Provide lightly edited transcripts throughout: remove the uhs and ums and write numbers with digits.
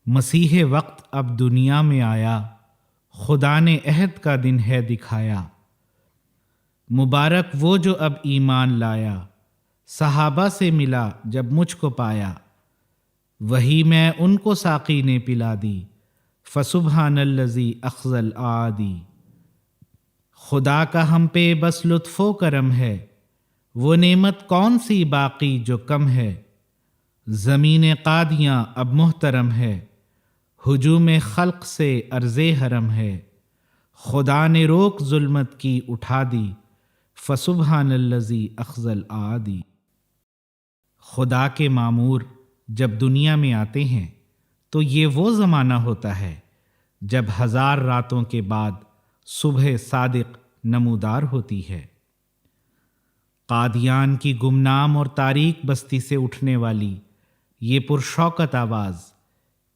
مسیح وقت اب دنیا میں آیا، خدا نے عہد کا دن ہے دکھایا۔ مبارک وہ جو اب ایمان لایا، صحابہ سے ملا جب مجھ کو پایا۔ وہی میں ان کو ساقی نے پلا دی، فسبحان الذی اخذ الاعادی۔ خدا کا ہم پہ بس لطف و کرم ہے، وہ نعمت کون سی باقی جو کم ہے۔ زمین قادیاں اب محترم ہے، ہجوم خلق سے عرض حرم ہے۔ خدا نے روک ظلمت کی اٹھا دی، فسبحان الذی اخذ الاعادی۔ خدا کے مامور جب دنیا میں آتے ہیں تو یہ وہ زمانہ ہوتا ہے جب 1000 راتوں کے بعد صبح صادق نمودار ہوتی ہے۔ قادیان کی گمنام اور تاریک بستی سے اٹھنے والی یہ پرشوکت آواز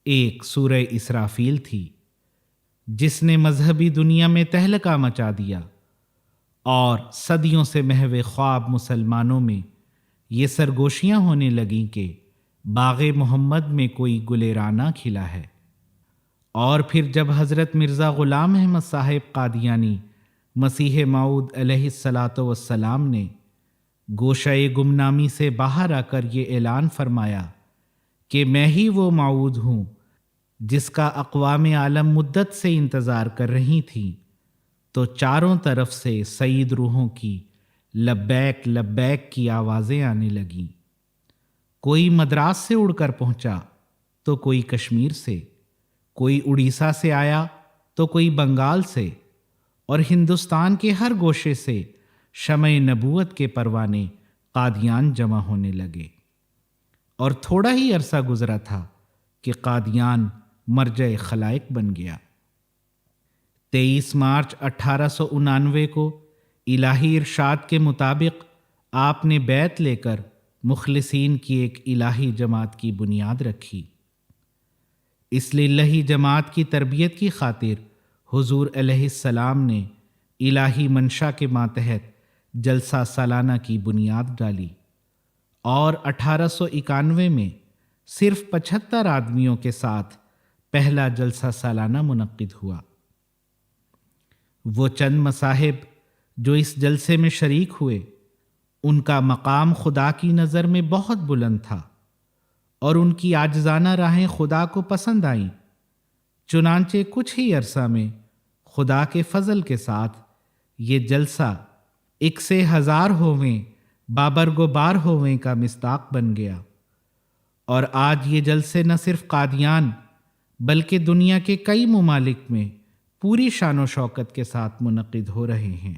ایک سورہ اسرافیل تھی، جس نے مذہبی دنیا میں تہلکہ مچا دیا، اور صدیوں سے محو خواب مسلمانوں میں یہ سرگوشیاں ہونے لگیں کہ باغ محمد میں کوئی گلیرانہ کھلا ہے۔ اور پھر جب حضرت مرزا غلام احمد صاحب قادیانی مسیح موعود علیہ الصلاۃ والسلام نے گوشہ گمنامی سے باہر آ کر یہ اعلان فرمایا کہ میں ہی وہ موعود ہوں جس کا اقوام عالم مدت سے انتظار کر رہی تھیں، تو چاروں طرف سے سعید روحوں کی لبیک لبیک کی آوازیں آنے لگیں۔ کوئی مدراس سے اڑ کر پہنچا تو کوئی کشمیر سے، کوئی اڑیسہ سے آیا تو کوئی بنگال سے، اور ہندوستان کے ہر گوشے سے شمع نبوت کے پروانے قادیان جمع ہونے لگے۔ اور تھوڑا ہی عرصہ گزرا تھا کہ قادیان مرجع خلائق بن گیا۔ 23 مارچ 1899 کو الہی ارشاد کے مطابق آپ نے بیعت لے کر مخلصین کی ایک الہی جماعت کی بنیاد رکھی۔ اس للہی جماعت کی تربیت کی خاطر حضور علیہ السلام نے الہی منشا کے ماتحت جلسہ سالانہ کی بنیاد ڈالی، اور 1891 میں صرف 75 آدمیوں کے ساتھ پہلا جلسہ سالانہ منعقد ہوا۔ وہ چند مصاحب جو اس جلسے میں شریک ہوئے، ان کا مقام خدا کی نظر میں بہت بلند تھا، اور ان کی عاجزانہ راہیں خدا کو پسند آئیں۔ چنانچہ کچھ ہی عرصہ میں خدا کے فضل کے ساتھ یہ جلسہ 1,000 ہوویں بابرگ و بار ہوویں کا مصداق بن گیا، اور آج یہ جلسے نہ صرف قادیان بلکہ دنیا کے کئی ممالک میں پوری شان و شوکت کے ساتھ منعقد ہو رہے ہیں۔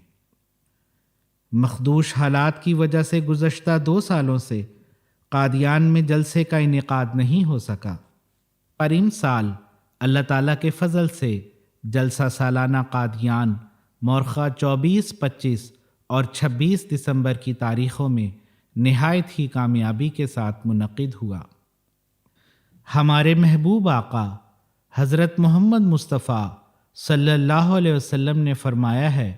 مخدوش حالات کی وجہ سے گزشتہ 2 سالوں سے قادیان میں جلسے کا انعقاد نہیں ہو سکا، پر ان سال اللہ تعالیٰ کے فضل سے جلسہ سالانہ قادیان مورخہ 24، 25 اور 26 دسمبر کی تاریخوں میں نہایت ہی کامیابی کے ساتھ منعقد ہوا۔ ہمارے محبوب آقا حضرت محمد مصطفیٰ صلی اللہ علیہ وسلم نے فرمایا ہے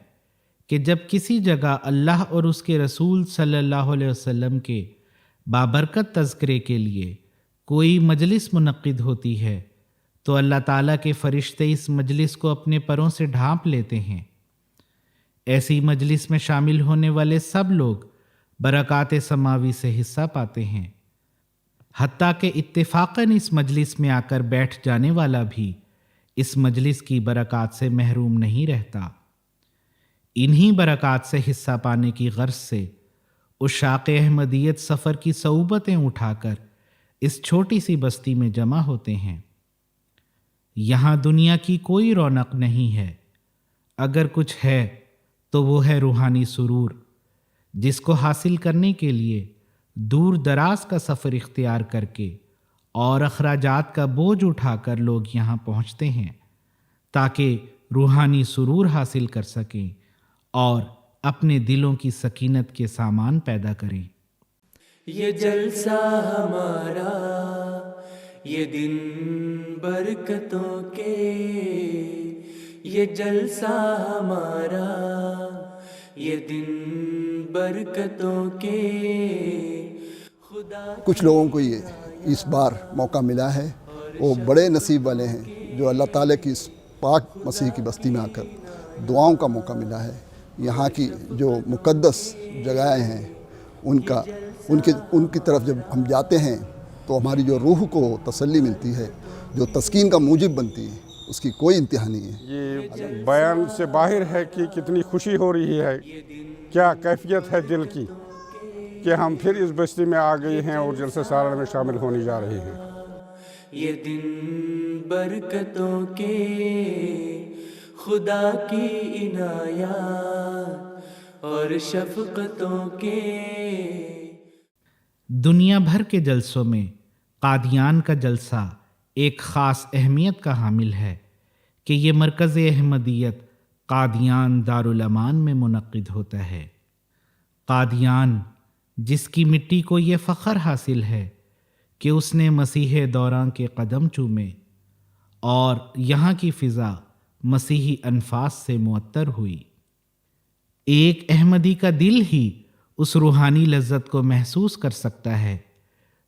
کہ جب کسی جگہ اللہ اور اس کے رسول صلی اللہ علیہ وسلم کے بابرکت تذکرے کے لیے کوئی مجلس منعقد ہوتی ہے تو اللہ تعالیٰ کے فرشتے اس مجلس کو اپنے پروں سے ڈھانپ لیتے ہیں۔ ایسی مجلس میں شامل ہونے والے سب لوگ برکات سماوی سے حصہ پاتے ہیں، حتیٰ کہ اتفاقاً اس مجلس میں آ کر بیٹھ جانے والا بھی اس مجلس کی برکات سے محروم نہیں رہتا۔ انہی برکات سے حصہ پانے کی غرض سے عشاق احمدیت سفر کی صعوبتیں اٹھا کر اس چھوٹی سی بستی میں جمع ہوتے ہیں۔ یہاں دنیا کی کوئی رونق نہیں ہے، اگر کچھ ہے تو وہ ہے روحانی سرور، جس کو حاصل کرنے کے لیے دور دراز کا سفر اختیار کر کے اور اخراجات کا بوجھ اٹھا کر لوگ یہاں پہنچتے ہیں تاکہ روحانی سرور حاصل کر سکیں اور اپنے دلوں کی سکینت کے سامان پیدا کریں۔ یہ جلسہ ہمارا، یہ دن برکتوں کے، یہ جلسہ ہمارا، یہ دن برکتوں کے، خدا کچھ لوگوں کو یہ اس بار موقع ملا ہے وہ بڑے نصیب والے ہیں جو اللہ تعالیٰ کی اس پاک مسیح کی بستی میں آ کر دعاؤں کا موقع ملا ہے. یہاں کی جو مقدس جگہیں ہیں ان کی طرف جب ہم جاتے ہیں تو ہماری جو روح کو تسلی ملتی ہے، جو تسکین کا موجب بنتی ہے، اس کی کوئی انتہا نہیں ہے. یہ بیان سے باہر ہے کہ کتنی خوشی ہو رہی ہے، کیا کیفیت ہے دل کی کہ ہم پھر اس بستی میں آ گئے ہیں اور جلسہ سالانہ میں شامل ہونے جا رہے ہیں. یہ دن برکتوں کے، خدا کی عنایات اور شفقتوں کے. دنیا بھر کے جلسوں میں قادیان کا جلسہ ایک خاص اہمیت کا حامل ہے کہ یہ مرکز احمدیت قادیان دارالامان میں منعقد ہوتا ہے. قادیان، جس کی مٹی کو یہ فخر حاصل ہے کہ اس نے مسیح دوراں کے قدم چومے اور یہاں کی فضا مسیحی انفاس سے معطر ہوئی. ایک احمدی کا دل ہی اس روحانی لذت کو محسوس کر سکتا ہے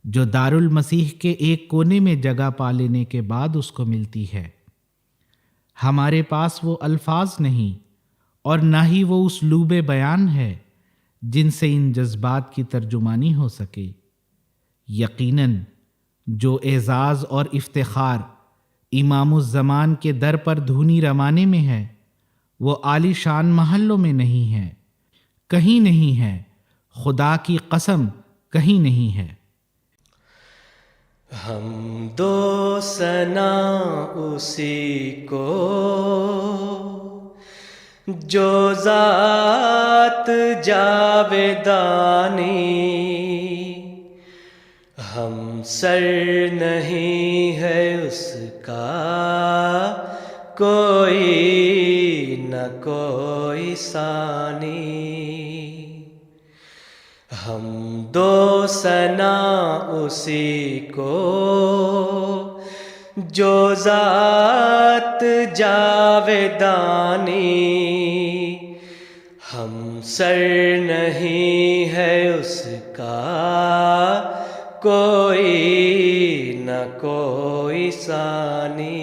جو دارالمسیح کے ایک کونے میں جگہ پا لینے کے بعد اس کو ملتی ہے. ہمارے پاس وہ الفاظ نہیں اور نہ ہی وہ اسلوب بیان ہے جن سے ان جذبات کی ترجمانی ہو سکے. یقیناً جو اعزاز اور افتخار امام الزمان کے در پر دھونی روانے میں ہے وہ عالی شان محلوں میں نہیں ہے، کہیں نہیں ہے، خدا کی قسم کہیں نہیں ہے. ہم دو ثنا اسی کو جو ذات جاویدانی، ہم سر نہیں ہے اس کا کوئی نہ کوئی ثانی. ہم دو ثنا اسی کو جو ذات جاویدانی، ہم سر نہیں ہے اس کا کوئی نہ کوئی ثانی.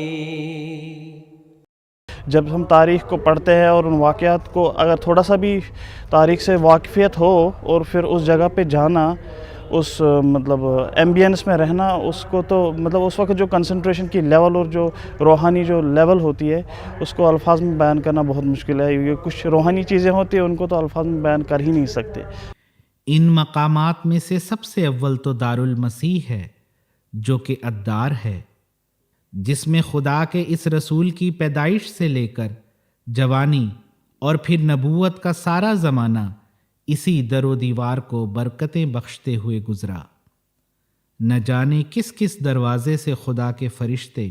جب ہم تاریخ کو پڑھتے ہیں اور ان واقعات کو اگر تھوڑا سا بھی تاریخ سے واقفیت ہو اور پھر اس جگہ پہ جانا، اس ایمبینس میں رہنا، اس کو تو اس وقت جو کنسنٹریشن کی لیول اور جو روحانی جو لیول ہوتی ہے اس کو الفاظ میں بیان کرنا بہت مشکل ہے. یہ کچھ روحانی چیزیں ہوتی ہیں ان کو تو الفاظ میں بیان کر ہی نہیں سکتے. ان مقامات میں سے سب سے اول تو دارالمسیح ہے جو کہ الدار ہے، جس میں خدا کے اس رسول کی پیدائش سے لے کر جوانی اور پھر نبوت کا سارا زمانہ اسی در و دیوار کو برکتیں بخشتے ہوئے گزرا. نہ جانے کس کس دروازے سے خدا کے فرشتے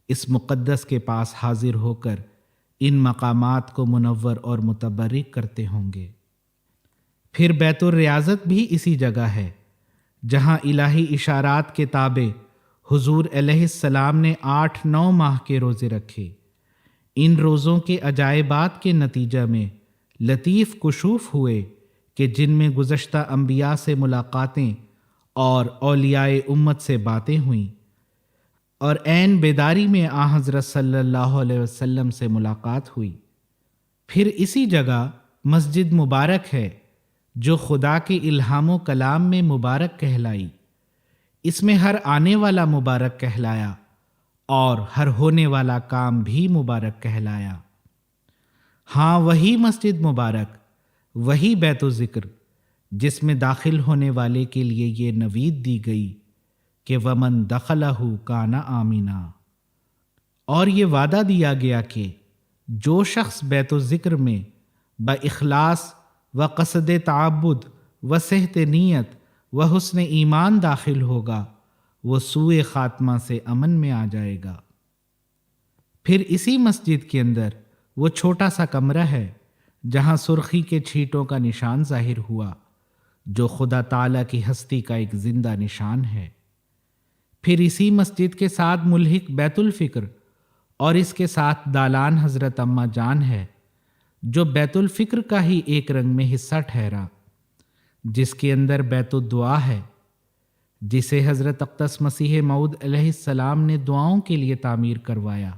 اس مقدس کے پاس حاضر ہو کر ان مقامات کو منور اور متبرک کرتے ہوں گے. پھر بیت الریاضت بھی اسی جگہ ہے جہاں الہی اشارات کے تابع حضور علیہ السلام نے 8-9 ماہ کے روزے رکھے. ان روزوں کے عجائبات کے نتیجہ میں لطیف کشوف ہوئے کہ جن میں گزشتہ انبیاء سے ملاقاتیں اور اولیاء امت سے باتیں ہوئیں، اور عین بیداری میں آن حضرت صلی اللہ علیہ وسلم سے ملاقات ہوئی. پھر اسی جگہ مسجد مبارک ہے جو خدا کے الہام و کلام میں مبارک کہلائی. اس میں ہر آنے والا مبارک کہلایا اور ہر ہونے والا کام بھی مبارک کہلایا. ہاں، وہی مسجد مبارک، وہی بیت و ذکر جس میں داخل ہونے والے کے لیے یہ نوید دی گئی کہ ومن دخلہ کان آمنا، اور یہ وعدہ دیا گیا کہ جو شخص بیت و ذکر میں باخلاص و قصد تعبد و صحت نیت و حسن ایمان داخل ہوگا وہ سوء خاتمہ سے امن میں آ جائے گا. پھر اسی مسجد کے اندر وہ چھوٹا سا کمرہ ہے جہاں سرخی کے چھینٹوں کا نشان ظاہر ہوا جو خدا تعالیٰ کی ہستی کا ایک زندہ نشان ہے. پھر اسی مسجد کے ساتھ ملحق بیت الفکر اور اس کے ساتھ دالان حضرت اماں جان ہے جو بیت الفکر کا ہی ایک رنگ میں حصہ ٹھہرا، جس کے اندر بیت الدعا ہے جسے حضرت اقدس مسیح موعود علیہ السلام نے دعاؤں کے لیے تعمیر کروایا۔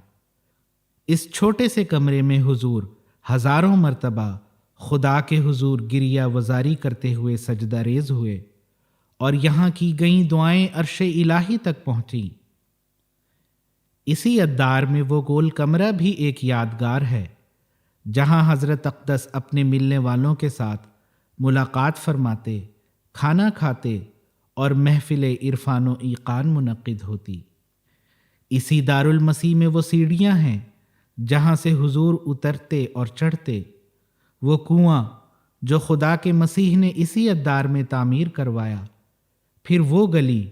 اس چھوٹے سے کمرے میں حضور ہزاروں مرتبہ خدا کے حضور گریہ وزاری کرتے ہوئے سجدہ ریز ہوئے، اور یہاں کی گئیں دعائیں عرش الہی تک پہنچیں۔ اسی ادار میں وہ گول کمرہ بھی ایک یادگار ہے، جہاں حضرت اقدس اپنے ملنے والوں کے ساتھ ملاقات فرماتے، کھانا کھاتے اور محفل عرفان و ایقان منعقد ہوتی۔ اسی دارالمسیح میں وہ سیڑھیاں ہیں جہاں سے حضور اترتے اور چڑھتے، وہ کنواں جو خدا کے مسیح نے اسی ادار میں تعمیر کروایا، پھر وہ گلی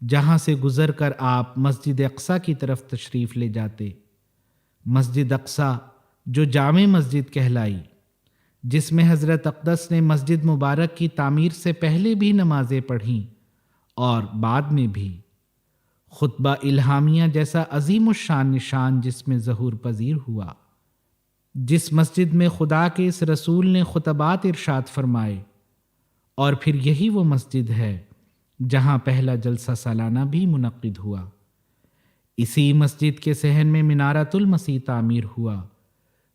جہاں سے گزر کر آپ مسجد اقصیٰ کی طرف تشریف لے جاتے، مسجد اقصیٰ جو جامع مسجد کہلائی، جس میں حضرت اقدس نے مسجد مبارک کی تعمیر سے پہلے بھی نمازیں پڑھیں اور بعد میں بھی۔ خطبہ الہامیہ جیسا عظیم الشان نشان جس میں ظہور پذیر ہوا، جس مسجد میں خدا کے اس رسول نے خطبات ارشاد فرمائے، اور پھر یہی وہ مسجد ہے جہاں پہلا جلسہ سالانہ بھی منعقد ہوا۔ اسی مسجد کے صحن میں منارۃ المسیح تعمیر ہوا،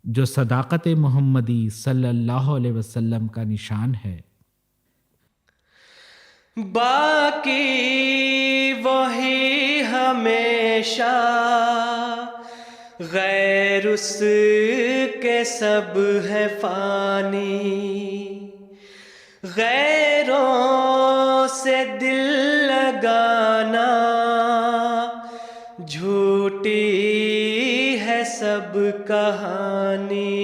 جو صداقت محمدی صلی اللہ علیہ وسلم کا نشان ہے۔ باقی وہی ہمیشہ، غیر اس کے سب ہے فانی، غیروں سے دل لگانا جھوٹی ہے سب کہانی،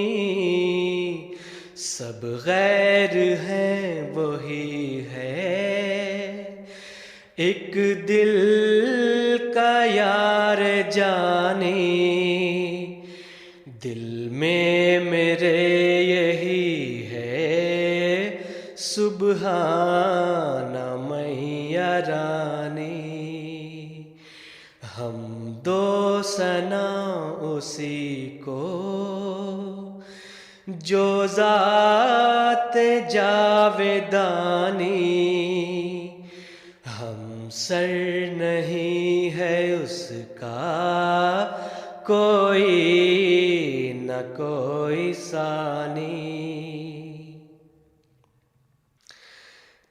سب غیر ہیں وہی ہے ایک دل کا یار جانی، دل میں میرے یہی ہے سبحان میاں رانی، ہم دو ثنا اسی کو جو ذات جاویدانی، ہم سر نہیں ہے اس کا کوئی نہ کوئی ثانی،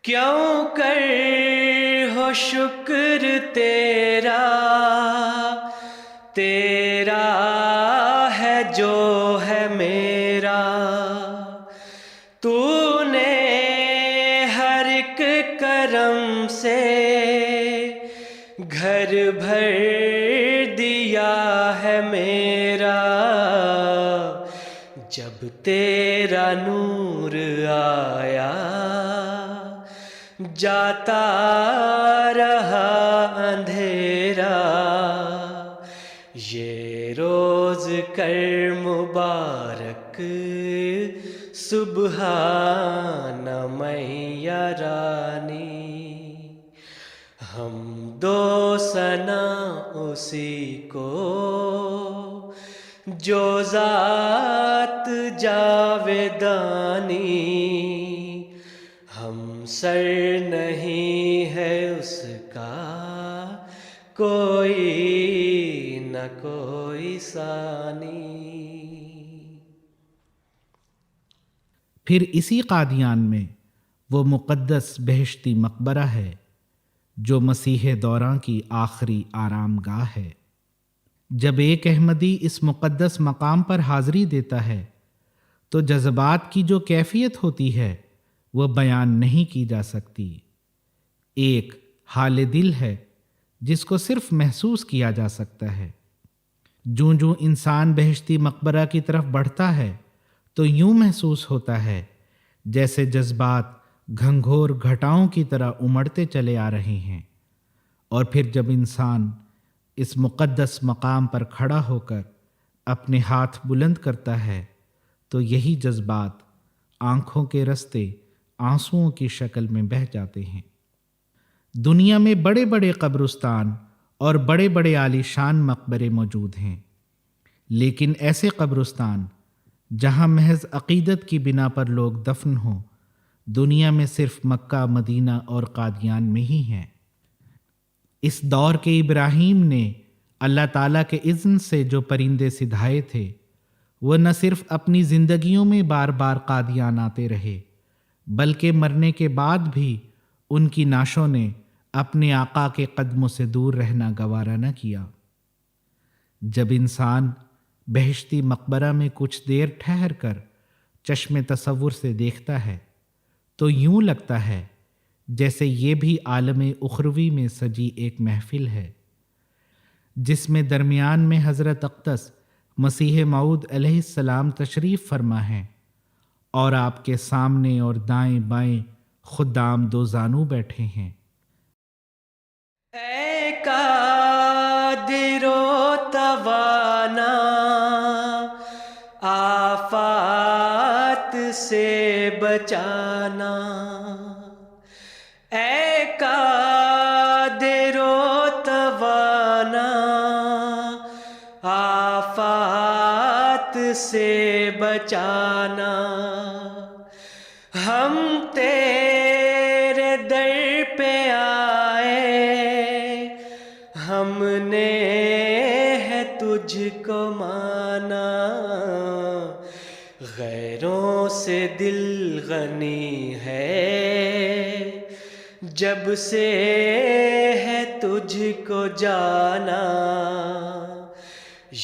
کیوں کر ہو شکر تیرا، تیرا ہے جو ہے میرا، تو نے ہر ایک کرم سے گھر بھر دیا ہے میرا، جب تیرا نور آیا جاتا رہا اندھیرا، یہ روز کر مبارک سبحان میاں رانی، ہم دو ثنا اسی کو جو ذات جاویدانی، ہم سر نہیں ہے اس کا کوئی نہ کوئی ثانی۔ پھر اسی قادیان میں وہ مقدس بہشتی مقبرہ ہے جو مسیح دوراں کی آخری آرام گاہ ہے۔ جب ایک احمدی اس مقدس مقام پر حاضری دیتا ہے تو جذبات کی جو کیفیت ہوتی ہے وہ بیان نہیں کی جا سکتی۔ ایک حال دل ہے جس کو صرف محسوس کیا جا سکتا ہے۔ جوں جوں انسان بہشتی مقبرہ کی طرف بڑھتا ہے تو یوں محسوس ہوتا ہے جیسے جذبات گھنگھور گھٹاؤں کی طرح امڑتے چلے آ رہے ہیں، اور پھر جب انسان اس مقدس مقام پر کھڑا ہو کر اپنے ہاتھ بلند کرتا ہے تو یہی جذبات آنکھوں کے رستے آنسوؤں کی شکل میں بہہ جاتے ہیں۔ دنیا میں بڑے بڑے قبرستان اور بڑے بڑے عالیشان مقبرے موجود ہیں، لیکن ایسے قبرستان جہاں محض عقیدت کی بنا پر لوگ دفن ہوں دنیا میں صرف مکہ، مدینہ اور قادیان میں ہی ہیں۔ اس دور کے ابراہیم نے اللہ تعالیٰ کے اذن سے جو پرندے سدھائے تھے وہ نہ صرف اپنی زندگیوں میں بار بار قادیان آتے رہے بلکہ مرنے کے بعد بھی ان کی نعشوں نے اپنے آقا کے قدموں سے دور رہنا گوارا نہ کیا۔ جب انسان بہشتی مقبرہ میں کچھ دیر ٹھہر کر چشم تصور سے دیکھتا ہے تو یوں لگتا ہے جیسے یہ بھی عالم اخروی میں سجی ایک محفل ہے، جس میں درمیان میں حضرت اقدس مسیح موعود علیہ السلام تشریف فرما ہیں اور آپ کے سامنے اور دائیں بائیں خدام دو زانو بیٹھے ہیں۔ اے قادر و توانا آفات سے بچانا، اے قادر و توانا آفات سے بچانا، ہم تیرے در پہ آئے، ہم نے ہے تجھ کو مانا، غیروں سے دل غنی ہے جب سے ہے تجھ کو جانا،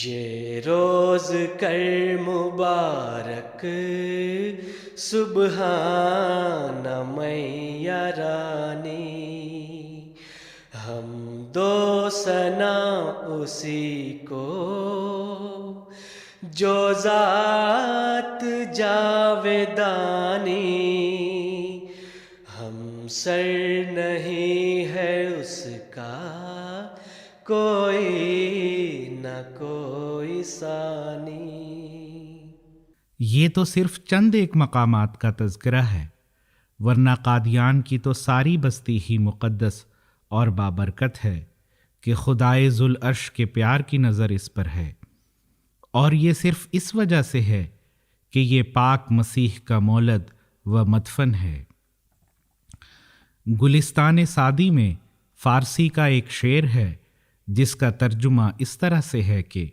یہ روز کر مبارک سبحان میاں رانی، ہم دو ثنا اسی کو جو ذات جاویدانی، ہم سر نہیں ہے اس کا کوئی نہ کوئی ثانی۔ یہ تو صرف چند ایک مقامات کا تذکرہ ہے، ورنہ قادیان کی تو ساری بستی ہی مقدس اور بابرکت ہے کہ خدائے ذوالعرش کے پیار کی نظر اس پر ہے، اور یہ صرف اس وجہ سے ہے کہ یہ پاک مسیح کا مولد و مدفن ہے۔ گلستان سعدی میں فارسی کا ایک شعر ہے جس کا ترجمہ اس طرح سے ہے کہ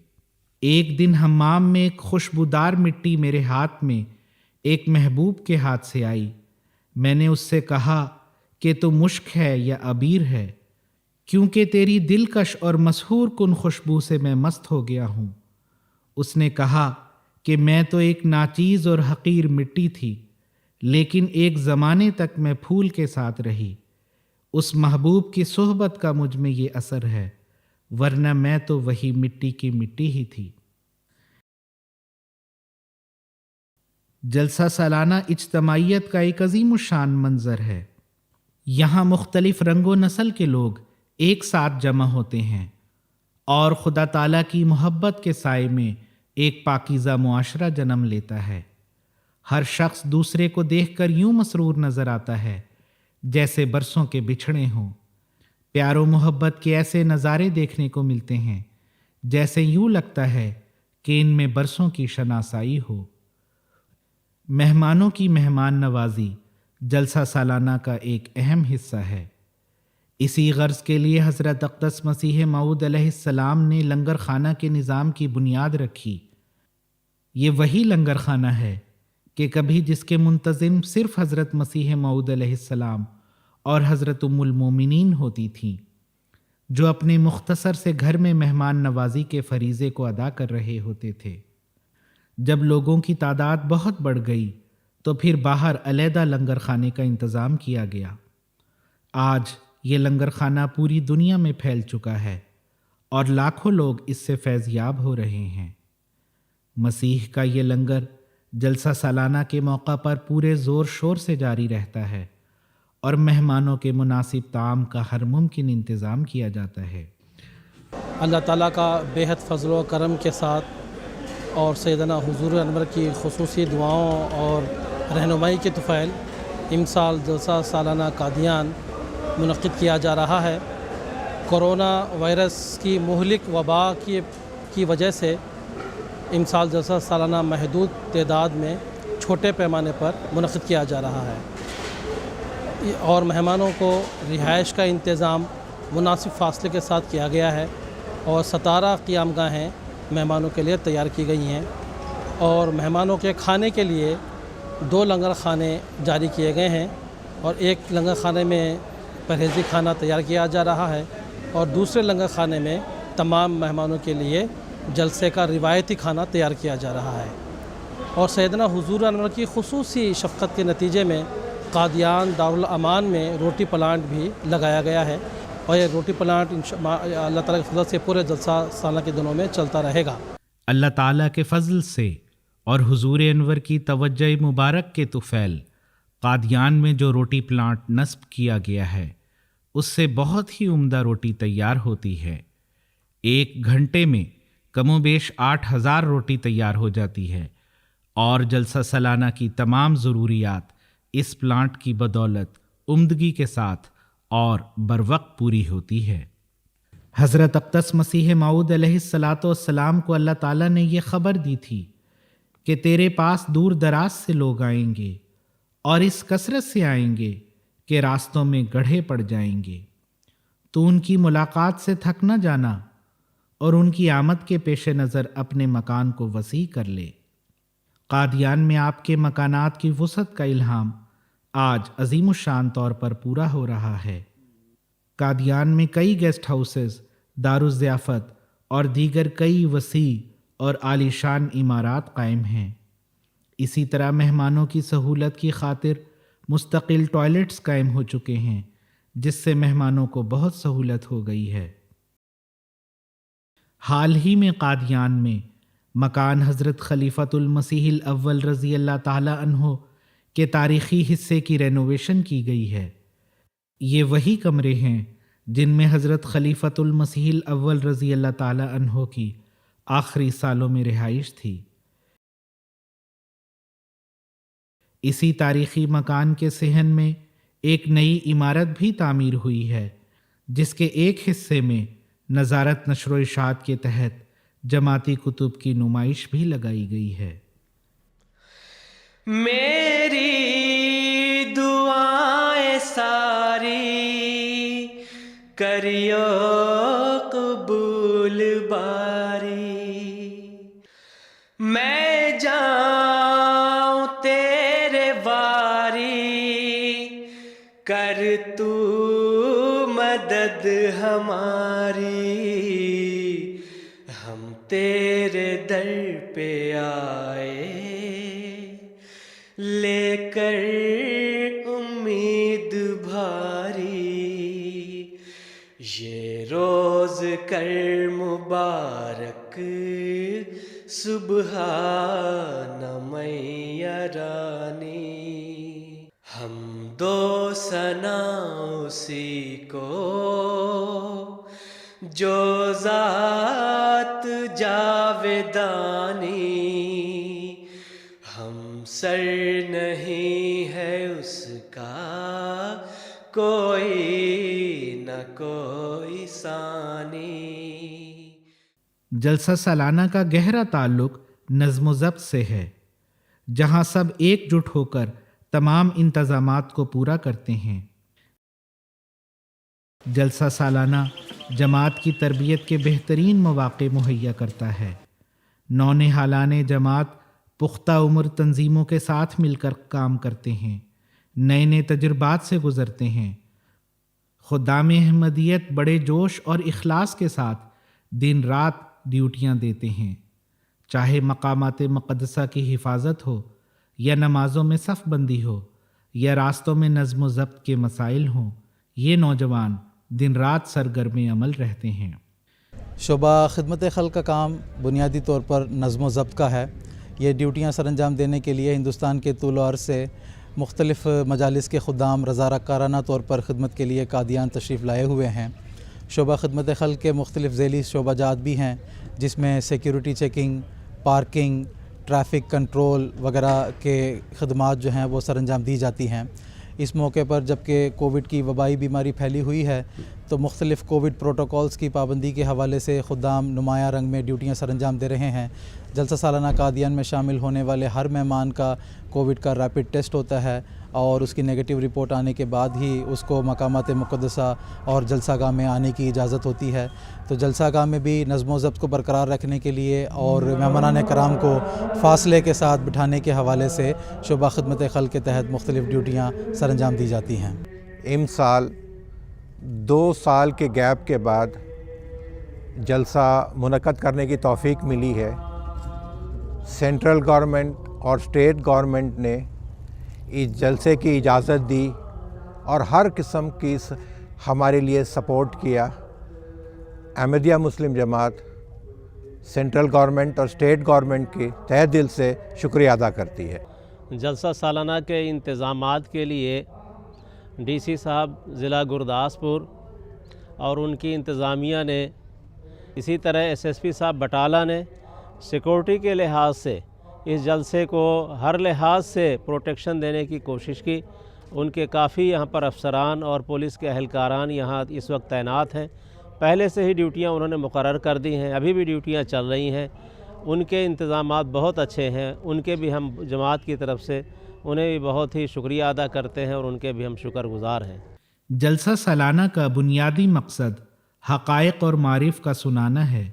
ایک دن حمام میں ایک خوشبودار مٹی میرے ہاتھ میں ایک محبوب کے ہاتھ سے آئی، میں نے اس سے کہا کہ تو مشک ہے یا عبیر ہے، کیونکہ تیری دلکش اور مسحور کن خوشبو سے میں مست ہو گیا ہوں۔ اس نے کہا کہ میں تو ایک ناچیز اور حقیر مٹی تھی، لیکن ایک زمانے تک میں پھول کے ساتھ رہی، اس محبوب کی صحبت کا مجھ میں یہ اثر ہے، ورنہ میں تو وہی مٹی کی مٹی ہی تھی۔ جلسہ سالانہ اجتماعیت کا ایک عظیم الشان منظر ہے۔ یہاں مختلف رنگ و نسل کے لوگ ایک ساتھ جمع ہوتے ہیں اور خدا تعالیٰ کی محبت کے سائے میں ایک پاکیزہ معاشرہ جنم لیتا ہے۔ ہر شخص دوسرے کو دیکھ کر یوں مسرور نظر آتا ہے جیسے برسوں کے بچھڑے ہوں۔ پیار و محبت کے ایسے نظارے دیکھنے کو ملتے ہیں جیسے یوں لگتا ہے کہ ان میں برسوں کی شناسائی ہو۔ مہمانوں کی مہمان نوازی جلسہ سالانہ کا ایک اہم حصہ ہے۔ اسی غرض کے لیے حضرت اقدس مسیح موعود علیہ السلام نے لنگر خانہ کے نظام کی بنیاد رکھی۔ یہ وہی لنگر خانہ ہے کہ کبھی جس کے منتظم صرف حضرت مسیح موعود علیہ السلام اور حضرت ام المومنین ہوتی تھیں، جو اپنے مختصر سے گھر میں مہمان نوازی کے فریضے کو ادا کر رہے ہوتے تھے۔ جب لوگوں کی تعداد بہت بڑھ گئی تو پھر باہر علیحدہ لنگر خانے کا انتظام کیا گیا۔ آج یہ لنگر خانہ پوری دنیا میں پھیل چکا ہے اور لاکھوں لوگ اس سے فیض یاب ہو رہے ہیں۔ مسیح کا یہ لنگر جلسہ سالانہ کے موقع پر پورے زور شور سے جاری رہتا ہے اور مہمانوں کے مناسب طعام کا ہر ممکن انتظام کیا جاتا ہے۔ اللہ تعالیٰ کا بے حد فضل و کرم کے ساتھ اور سیدنا حضور انور کی خصوصی دعاؤں اور رہنمائی کے طفیل امسال جلسہ سالانہ قادیان منعقد کیا جا رہا ہے۔ کرونا وائرس کی مہلک وبا کی وجہ سے امسال جلسہ سالانہ محدود تعداد میں چھوٹے پیمانے پر منعقد کیا جا رہا ہے اور مہمانوں کو رہائش کا انتظام مناسب فاصلے کے ساتھ کیا گیا ہے اور 17 قیام گاہیں مہمانوں کے لیے تیار کی گئی ہیں اور مہمانوں کے کھانے کے لیے 2 لنگر خانے جاری کیے گئے ہیں اور ایک لنگر خانے میں پرہیزی کھانا تیار کیا جا رہا ہے اور دوسرے لنگر خانے میں تمام مہمانوں کے لیے جلسے کا روایتی کھانا تیار کیا جا رہا ہے۔ اور سیدنا حضور انور کی خصوصی شفقت کے نتیجے میں قادیان دارالامان میں روٹی پلانٹ بھی لگایا گیا ہے اور یہ روٹی پلانٹ اللہ تعالیٰ کے فضل سے پورے جلسہ سالہ کے دنوں میں چلتا رہے گا۔ اللہ تعالیٰ کے فضل سے اور حضور انور کی توجہ مبارک کے طفیل قادیان میں جو روٹی پلانٹ نصب کیا گیا ہے اس سے بہت ہی عمدہ روٹی تیار ہوتی ہے۔ 1 گھنٹے میں کم و بیش 8000 روٹی تیار ہو جاتی ہے اور جلسہ سالانہ کی تمام ضروریات اس پلانٹ کی بدولت عمدگی کے ساتھ اور بروقت پوری ہوتی ہے۔ حضرت اقدس مسیح موعود علیہ الصلاۃ والسلام کو اللہ تعالیٰ نے یہ خبر دی تھی کہ تیرے پاس دور دراز سے لوگ آئیں گے اور اس کثرت سے آئیں گے کہ راستوں میں گڑھے پڑ جائیں گے۔ تو ان کی ملاقات سے تھک نہ جانا اور ان کی آمد کے پیش نظر اپنے مکان کو وسیع کر لے۔ قادیان میں آپ کے مکانات کی وسعت کا الہام آج عظیم الشان طور پر پورا ہو رہا ہے۔ قادیان میں کئی گیسٹ ہاؤسز، دارالضیافت اور دیگر کئی وسیع اور عالی شان عمارات قائم ہیں۔ اسی طرح مہمانوں کی سہولت کی خاطر مستقل ٹوائلٹس قائم ہو چکے ہیں جس سے مہمانوں کو بہت سہولت ہو گئی ہے۔ حال ہی میں قادیان میں مکان حضرت خلیفۃ المسیح الاول رضی اللہ تعالی عنہ کے تاریخی حصے کی رینوویشن کی گئی ہے۔ یہ وہی کمرے ہیں جن میں حضرت خلیفۃ المسیح الاول رضی اللہ تعالی عنہ کی آخری سالوں میں رہائش تھی۔ اسی تاریخی مکان کے صحن میں ایک نئی عمارت بھی تعمیر ہوئی ہے جس کے ایک حصے میں نظارت نشر و اشاعت کے تحت جماعتی کتب کی نمائش بھی لگائی گئی ہے۔ میری دعائیں ساری کریو قبول باری، میں جاؤں تیرے واری، کر تو مدد ہماری، ہم تیرے در پہ آئے لے کر امید بھاری، یہ روز کر مبارک سبحان میرانی، ہم دو ثنا اسی کو جو ذات جاویدانی، ہم سر نہیں ہے اس کا کوئی نہ کوئی ثانی۔ جلسہ سالانہ کا گہرا تعلق نظم و ضبط سے ہے، جہاں سب ایک جٹ ہو کر تمام انتظامات کو پورا کرتے ہیں۔ جلسہ سالانہ جماعت کی تربیت کے بہترین مواقع مہیا کرتا ہے۔ نونہالان جماعت پختہ عمر تنظیموں کے ساتھ مل کر کام کرتے ہیں، نئے نئے تجربات سے گزرتے ہیں۔ خدام احمدیت بڑے جوش اور اخلاص کے ساتھ دن رات ڈیوٹیاں دیتے ہیں، چاہے مقامات مقدسہ کی حفاظت ہو یا نمازوں میں صف بندی ہو یا راستوں میں نظم و ضبط کے مسائل ہوں، یہ نوجوان دن رات سرگرم عمل رہتے ہیں۔ شعبہ خدمت خلق کا کام بنیادی طور پر نظم و ضبط کا ہے۔ یہ ڈیوٹیاں سر انجام دینے کے لیے ہندوستان کے طول و عرض سے مختلف مجالس کے خدام رضاکارانہ طور پر خدمت کے لیے قادیان تشریف لائے ہوئے ہیں۔ شعبہ خدمت خلق کے مختلف ذیلی شعبہ جات بھی ہیں، جس میں security checking, parking, traffic control وغیرہ کے خدمات جو ہیں وہ سر انجام دی جاتی ہیں۔ اس موقع پر جبکہ کووڈ کی وبائی بیماری پھیلی ہوئی ہے تو مختلف کووڈ پروٹوکولز کی پابندی کے حوالے سے خدام نمایاں رنگ میں ڈیوٹیاں سر انجام دے رہے ہیں۔ جلسہ سالانہ قادیان میں شامل ہونے والے ہر مہمان کا کووڈ کا ریپڈ ٹیسٹ ہوتا ہے اور اس کی نیگیٹو رپورٹ آنے کے بعد ہی اس کو مقامات مقدسہ اور جلسہ گاہ میں آنے کی اجازت ہوتی ہے۔ تو جلسہ گاہ میں بھی نظم و ضبط کو برقرار رکھنے کے لیے اور مہمانان کرام کو فاصلے کے ساتھ بٹھانے کے حوالے سے شعبہ خدمت خلق کے تحت مختلف ڈیوٹیاں سر انجام دی جاتی ہیں۔ سال 2 سال کے گیپ کے بعد جلسہ منعقد کرنے کی توفیق ملی ہے۔ سینٹرل گورنمنٹ اور اسٹیٹ گورنمنٹ نے اس جلسے کی اجازت دی اور ہر قسم کی ہمارے لیے سپورٹ کیا۔ احمدیہ مسلم جماعت سینٹرل گورنمنٹ اور اسٹیٹ گورنمنٹ کی تہہ دل سے شکریہ ادا کرتی ہے۔ جلسہ سالانہ کے انتظامات کے لیے ڈی سی صاحب ضلع گرداسپور اور ان کی انتظامیہ نے، اسی طرح ایس ایس پی صاحب بٹالہ نے سیکورٹی کے لحاظ سے اس جلسے کو ہر لحاظ سے پروٹیکشن دینے کی کوشش کی۔ ان کے کافی یہاں پر افسران اور پولیس کے اہلکاران یہاں اس وقت تعینات ہیں۔ پہلے سے ہی ڈیوٹیاں انہوں نے مقرر کر دی ہیں، ابھی بھی ڈیوٹیاں چل رہی ہیں۔ ان کے انتظامات بہت اچھے ہیں، ان کے بھی ہم جماعت کی طرف سے انہیں بھی بہت ہی شکریہ ادا کرتے ہیں اور ان کے بھی ہم شکر گزار ہیں۔ جلسہ سالانہ کا بنیادی مقصد حقائق اور معارف کا سنانا ہے،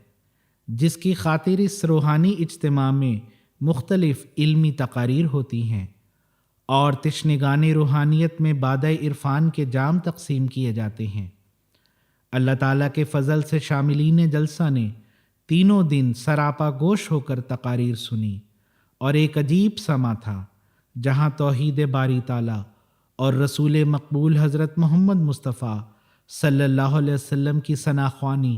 جس کی خاطر اس روحانی اجتماع میں مختلف علمی تقاریر ہوتی ہیں اور تشنگان روحانیت میں بادہ عرفان کے جام تقسیم کیے جاتے ہیں۔ اللہ تعالیٰ کے فضل سے شاملین جلسہ نے تینوں دن سراپا گوش ہو کر تقاریر سنی اور ایک عجیب سما تھا جہاں توحید باری تعالیٰ اور رسول مقبول حضرت محمد مصطفیٰ صلی اللہ علیہ وسلم کی ثناخوانی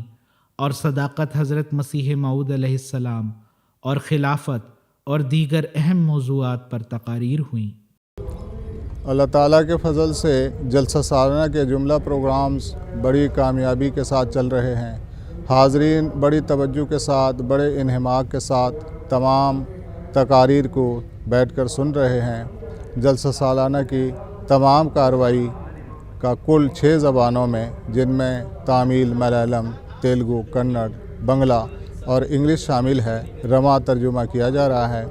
اور صداقت حضرت مسیح موعود علیہ السلام اور خلافت اور دیگر اہم موضوعات پر تقاریر ہوئیں۔ اللہ تعالیٰ کے فضل سے جلسہ سالانہ کے جملہ پروگرامز بڑی کامیابی کے ساتھ چل رہے ہیں۔ حاضرین بڑی توجہ کے ساتھ، بڑے انہماک کے ساتھ تمام تقاریر کو بیٹھ کر سن رہے ہیں۔ جلسہ سالانہ کی تمام کارروائی کا کل 6 زبانوں میں، جن میں تامل، ملیالم، تیلگو، کنڑ، بنگلہ اور انگلش شامل ہے، رواں ترجمہ کیا جا رہا ہے۔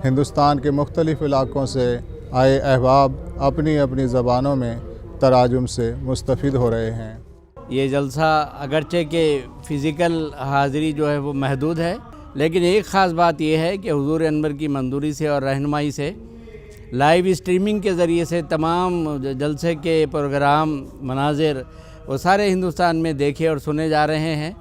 ہندوستان کے مختلف علاقوں سے آئے احباب اپنی اپنی زبانوں میں تراجم سے مستفید ہو رہے ہیں۔ یہ جلسہ اگرچہ کہ فزیکل حاضری جو ہے وہ محدود ہے، لیکن ایک خاص بات یہ ہے کہ حضور انور کی منظوری سے اور رہنمائی سے لائیو اسٹریمنگ کے ذریعے سے تمام جلسے کے پروگرام، مناظر وہ سارے ہندوستان میں دیکھے اور سنے جا رہے ہیں،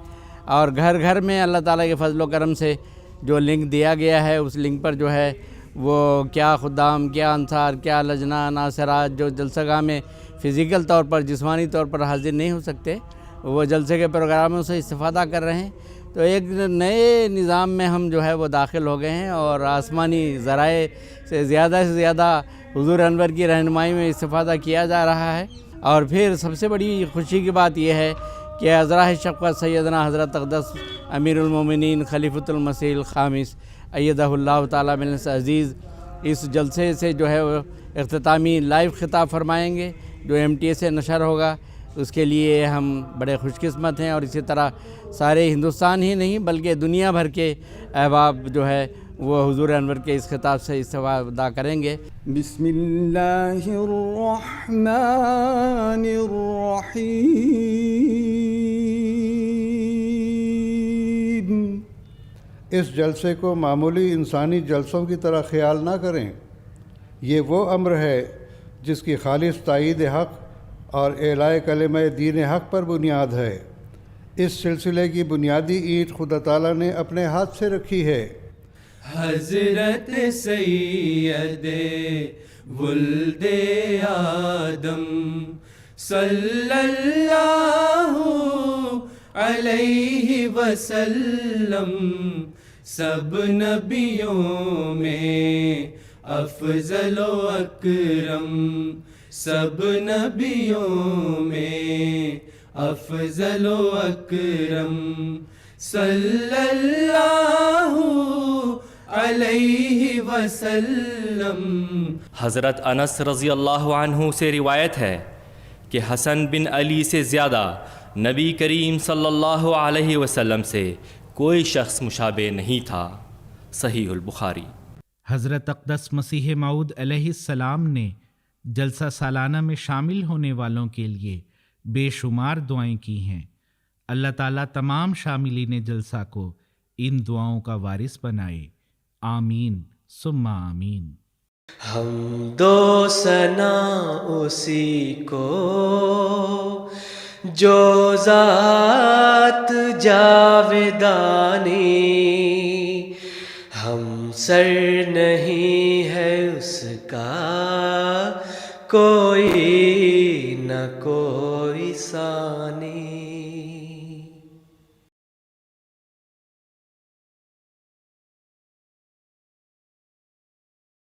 اور گھر گھر میں اللہ تعالیٰ کے فضل و کرم سے جو لنک دیا گیا ہے، اس لنک پر جو ہے وہ کیا خدام، کیا انصار، کیا لجنہ، ناصرات جو جلسہ گاہ میں فزیکل طور پر، جسمانی طور پر حاضر نہیں ہو سکتے، وہ جلسے کے پروگراموں سے استفادہ کر رہے ہیں۔ تو ایک نئے نظام میں ہم جو ہے وہ داخل ہو گئے ہیں اور آسمانی ذرائع سے زیادہ حضور انور کی رہنمائی میں استفادہ کیا جا رہا ہے۔ اور پھر سب سے بڑی خوشی کی بات یہ ہے کہ عذراء شفقت سیدنا حضرت اقدس امیر المومنین خلیفۃ المسیح الخامس ایدہ اللہ تعالیٰ بالنصر عزیز اس جلسے سے جو ہے وہ اختتامی لائیو خطاب فرمائیں گے، جو MTA سے نشر ہوگا۔ اس کے لیے ہم بڑے خوش قسمت ہیں، اور اسی طرح سارے ہندوستان ہی نہیں بلکہ دنیا بھر کے احباب جو ہے وہ حضور انور کے اس خطاب سے استفادہ کریں گے۔ بسم اللہ الرحمن الرحیم۔ اس جلسے کو معمولی انسانی جلسوں کی طرح خیال نہ کریں۔ یہ وہ امر ہے جس کی خالص تائید حق اور اعلاء کلمہ دین حق پر بنیاد ہے۔ اس سلسلے کی بنیادی اینٹ خدا تعالیٰ نے اپنے ہاتھ سے رکھی ہے۔ حضرت سید ولد آدم صلی اللہ علیہ وسلم سب نبیوں میں افضل و اکرم، سب نبیوں میں افضل و اکرم، صلی اللہ علیہ وسلم۔ حضرت انس رضی اللہ عنہ سے روایت ہے کہ حسن بن علی سے زیادہ نبی کریم صلی اللہ علیہ وسلم سے کوئی شخص مشابہ نہیں تھا۔ صحیح البخاری۔ حضرت اقدس مسیح موعود علیہ السلام نے جلسہ سالانہ میں شامل ہونے والوں کے لیے بے شمار دعائیں کی ہیں۔ اللہ تعالیٰ تمام شاملین جلسہ کو ان دعاؤں کا وارث بنائے، آمین ثم آمین۔ حمد و ثنا اسی کو جو ذات جاودانی، ہم سر نہیں ہے اس کا کوئی نہ کوئی ثانی۔